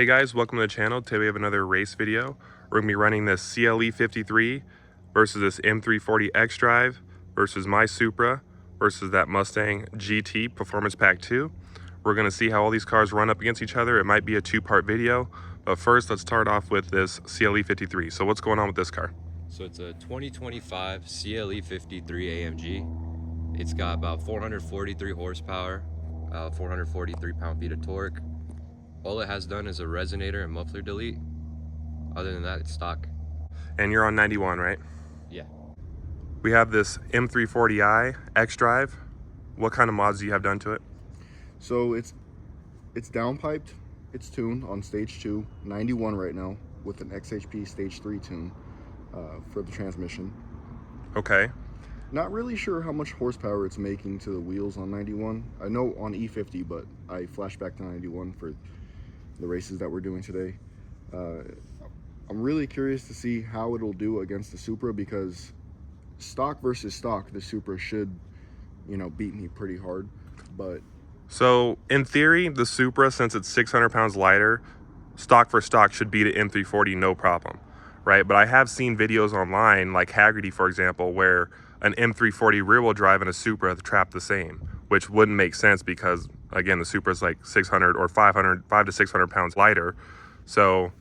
Hey guys, welcome to the channel. Today we have another race video. We're going to be running this CLE 53 versus this M340 xDrive versus my Supra versus that Mustang GT Performance Pack 2. We're going to see how all these cars run up against each other. It might be a two-part video, but first let's start off with this CLE 53. So what's going on with this car? So it's a 2025 CLE 53 AMG. It's got about 443 horsepower, 443 pound-feet of torque. All it has done is a resonator and muffler delete. Other than that, it's stock. And you're on 91, right? Yeah. We have this M340i xDrive. What kind of mods do you have done to it? So it's downpiped, it's tuned on stage 2, 91 right now, with an XHP stage 3 tune for the transmission. Okay. Not really sure how much horsepower it's making to the wheels on 91. I know on E50, but I flashed back to 91 for the races that we're doing today. I'm really curious to see how it'll do against the Supra, because stock versus stock, the Supra should, beat me pretty hard. But so in theory, the Supra, since it's 600 pounds lighter, stock for stock should beat an M340 no problem, right? But I have seen videos online, like Haggerty, for example, where an M340 rear-wheel drive and a Supra trap the same, which wouldn't make sense because, again, the Supra is like 600 or 500 to 600 pounds lighter. So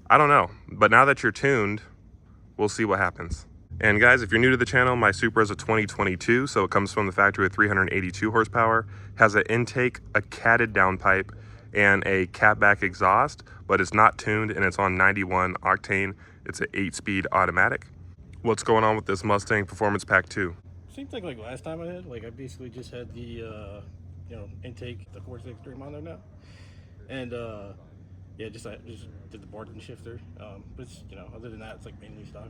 I don't know, but now that you're tuned, we'll see what happens. And guys, if you're new to the channel, my Supra is a 2022, so it comes from the factory with 382 horsepower, has an intake, a catted downpipe, and a Catback exhaust, but it's not tuned and it's on 91 octane. It's an 8-speed automatic. What's going on with this Mustang Performance Pack 2? Seems like last time I basically just had the intake, the 4.6 Extreme on there now, and yeah, just did the Barton shifter, but it's, other than that, it's like mainly stock.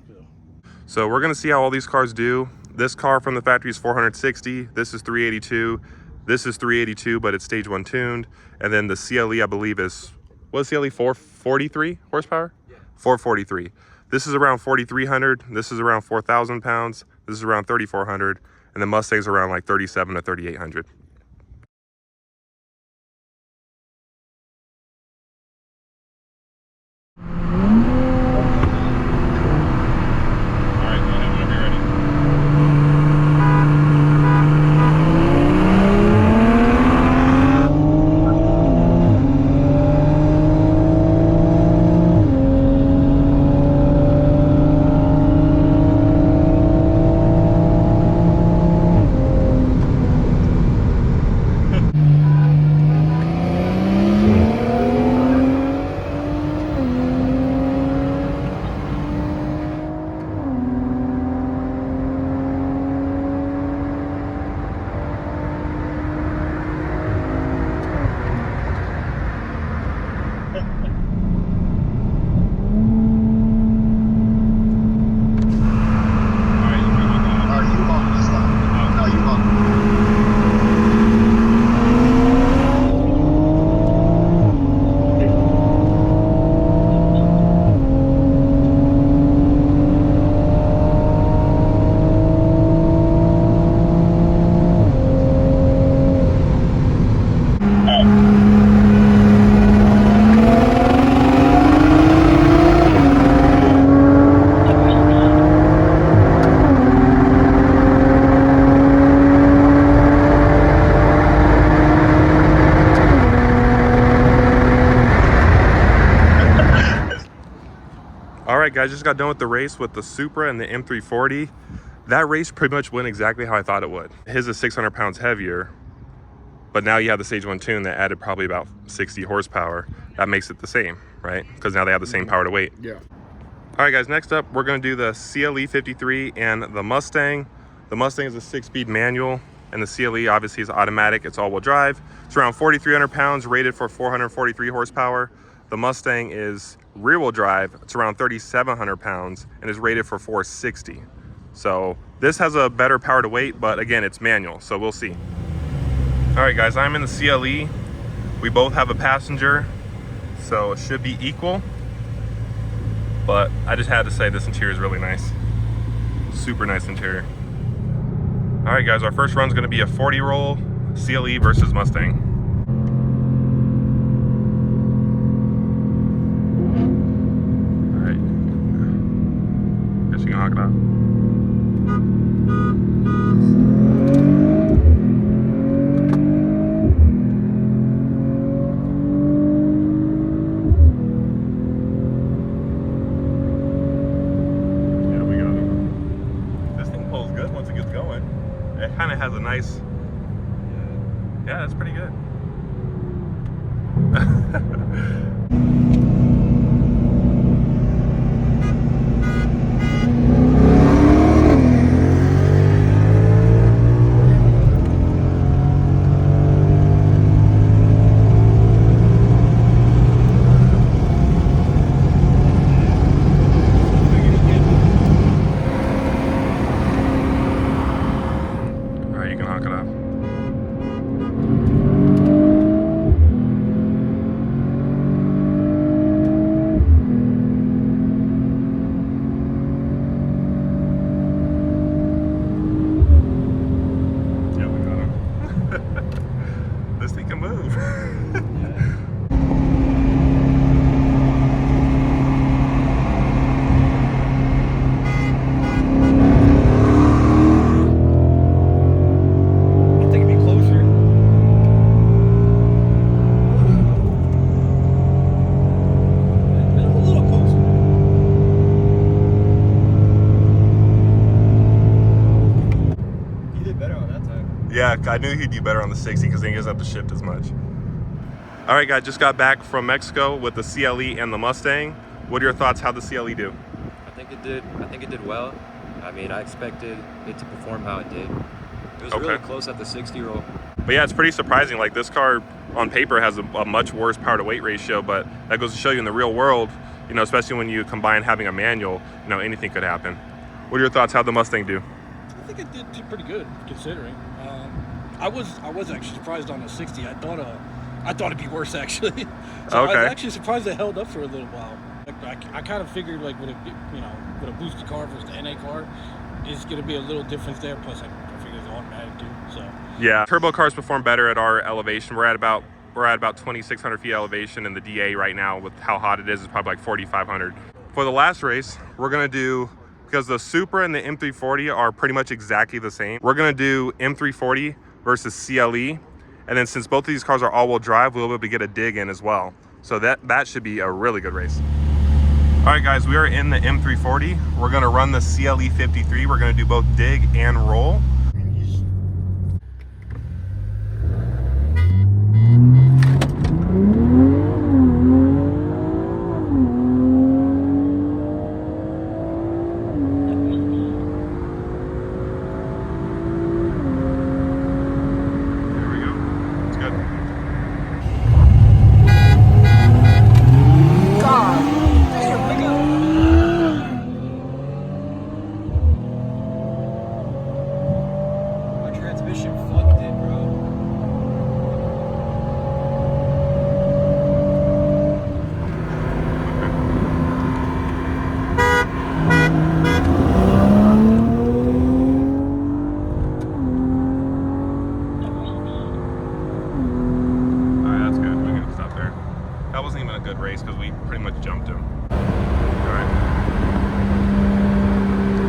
So we're gonna see how all these cars do. This car from the factory is 460. This is 382. This is 382, but it's stage 1 tuned. And then the CLE, I believe, is, what's CLE, 443 horsepower? Yeah. 443. This is around 4,300. This is around 4,000 pounds. This is around 3,400. And the Mustang's around like 37 to 3,800. All right, guys, just got done with the race with the Supra and the M340. That race pretty much went exactly how I thought it would. His is 600 pounds heavier, but now you have the stage 1 tune that added probably about 60 horsepower. That makes it the same, right? Because now they have the same power to weight. yeah. All right, guys, next up, we're gonna do the CLE 53 and the Mustang. The Mustang is a 6-speed manual, and the CLE obviously is automatic. It's all-wheel drive. It's around 4,300 pounds, rated for 443 horsepower. The Mustang is rear-wheel drive. It's around 3,700 pounds and is rated for 460. So this has a better power to weight, but again, it's manual, so we'll see. All right, guys, I'm in the CLE. We both have a passenger, so it should be equal. But I just had to say this interior is really nice. Super nice interior. All right, guys, our first run is going to be a 40 roll CLE versus Mustang. can knock it out. Yeah, we got it. This thing pulls good once it gets going. It kind of has a nice. Yeah, that's pretty good. All right, you can knock it off. This thing can move. I think it'd be closer. A little closer. You did better on that time. Yeah, I knew he'd do better on the 60 because then he doesn't have to shift as much. All right, guys, just got back from Mexico with the CLE and the Mustang. What are your thoughts? How'd the CLE do? I think it did well. I mean, I expected it to perform how it did. It was really close at the 60 roll. But yeah, it's pretty surprising. Like, this car on paper has a much worse power to weight ratio, but that goes to show you in the real world, you know, especially when you combine having a manual, you know, anything could happen. What are your thoughts? How'd the Mustang do? I think it did pretty good considering. I was actually surprised on the 60. I thought it'd be worse actually. So I was actually surprised it held up for a little while. I kind of figured like with a boosted car versus the NA car, it's gonna be a little difference there. Plus I figured it's automatic too. So yeah, turbo cars perform better at our elevation. We're at about 2,600 feet elevation, and the DA right now with how hot it is probably like 4,500. For the last race, we're gonna do, because the Supra and the M340 are pretty much exactly the same, we're gonna do M340 versus CLE. And then since both of these cars are all-wheel drive, we'll be able to get a dig in as well. So that should be a really good race. All right, guys, we are in the M340. We're gonna run the CLE 53. We're gonna do both dig and roll.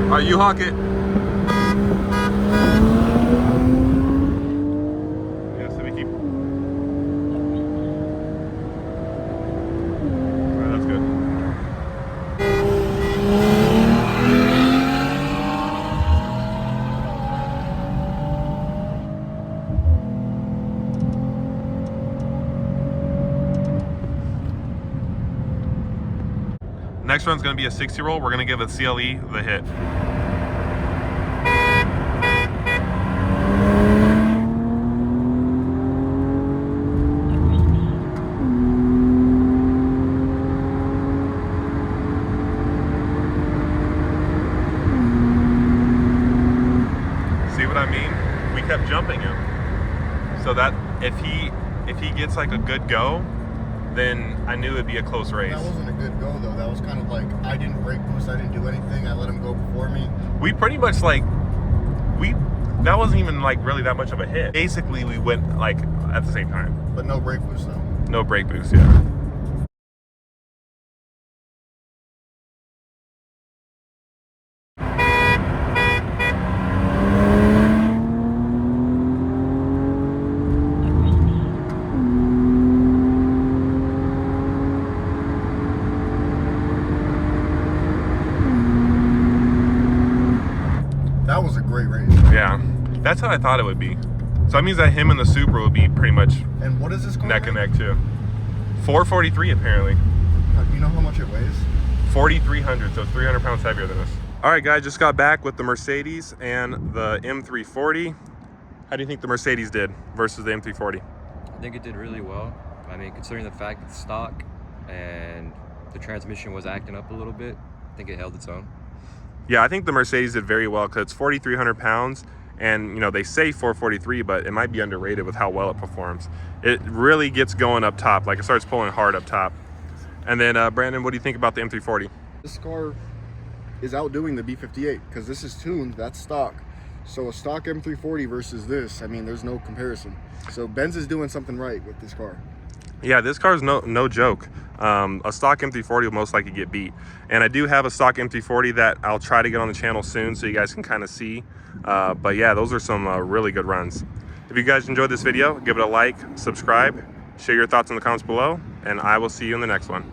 All right, you hawk it. Yeah, so we keep. All right, that's good. Next one's going to be a 60 roll. We're going to give a CLE the hit. See what I mean? We kept jumping him. So that if he gets like a good go, then I knew it'd be a close race. That wasn't a good go though. That was kind of like, I didn't brake boost, I didn't do anything. I let him go before me. We pretty much like, that wasn't even like really that much of a hit. Basically, we went like at the same time. But no brake boost though. No brake boost, yeah. That's what I thought it would be. So that means that him and the Supra would be pretty much And what is this car? neck and neck too. 443 apparently. Do you know how much it weighs? 4,300, so 300 pounds heavier than us. All right, guys, just got back with the Mercedes and the M340. How do you think the Mercedes did versus the M340? I think it did really well. I mean, considering the fact it's stock and the transmission was acting up a little bit, I think it held its own. Yeah, I think the Mercedes did very well because it's 4,300 pounds, and you know they say 443, but it might be underrated with how well it performs. It really gets going up top, like it starts pulling hard up top. And then Brandon, what do you think about the M340? This car is outdoing the B58 because this is tuned, that's stock. So a stock M340 versus this, I mean, there's no comparison. So Benz is doing something right with this car. Yeah, this car is no joke. A stock M340 will most likely get beat. And I do have a stock M340 that I'll try to get on the channel soon so you guys can kind of see. But yeah, those are some really good runs. If you guys enjoyed this video, give it a like, subscribe, share your thoughts in the comments below, and I will see you in the next one.